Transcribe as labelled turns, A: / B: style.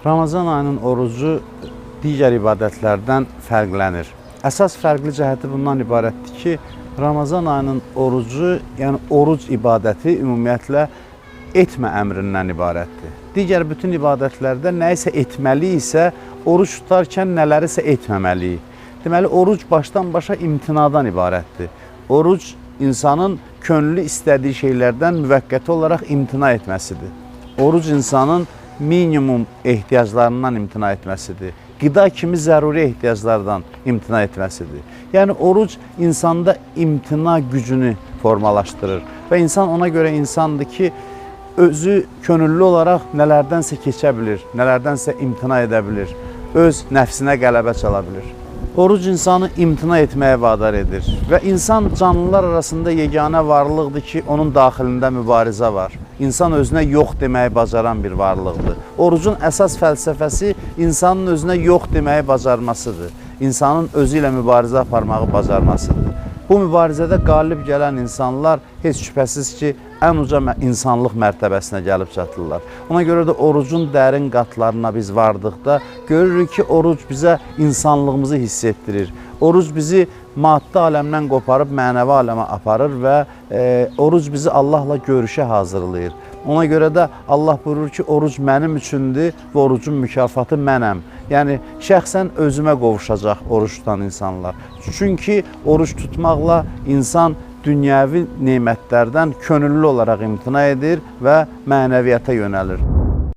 A: Ramazan ayının orucu digər ibadətlərdən fərqlənir. Əsas fərqli cəhəti bundan ibarətdir ki, Ramazan ayının orucu, yəni oruc ibadəti ümumiyyətlə etmə əmrindən ibarətdir. Digər bütün ibadətlərdə nəyisə etməli isə, oruç tutarkən nələrisə etməməliyik. Deməli, oruc başdan başa imtinadan ibarətdir. Oruc insanın könüllü istədiyi şeylərdən müvəqqəti olaraq imtina etməsidir. Oruc insanın minimum ehtiyaclarından imtina etməsidir. Qida kimi zəruri ehtiyaclardan imtina etməsidir. Yəni, oruc insanda imtina gücünü formalaşdırır və insan ona görə insandır ki, özü könüllü olaraq nələrdənsə keçə bilir, nələrdənsə imtina edə bilir, öz nəfsinə qələbə çala bilir. Oruc insanı imtina etməyə vadar edir və insan canlılar arasında yeganə varlıqdır ki, onun daxilində mübarizə var. İnsan özünə yox deməyi bacaran bir varlıqdır. Orucun əsas fəlsəfəsi insanın özünə yox deməyi bacarmasıdır. İnsanın özü ilə mübarizə aparmağı bacarmasıdır. Bu mübarizədə qalib gələn insanlar heç şübhəsiz ki, ən uca insanlıq mərtəbəsinə gəlib çatırlar. Ona görə də orucun dərin qatlarına biz vardıqda görürük ki, oruc bizə insanlığımızı hiss etdirir. Oruc bizi maddi aləmdən qoparıb mənəvi aləmə aparır və oruc bizi Allahla görüşə hazırlayır. Ona görə də Allah buyurur ki, oruc mənim üçündür və orucun mükafatı mənəm. Yəni, şəxsən özümə qovuşacaq oruç tutan insanlar. Çünki oruç tutmaqla insan dünyəvi nemətlərdən könüllü olaraq imtina edir və mənəviyyata yönəlir.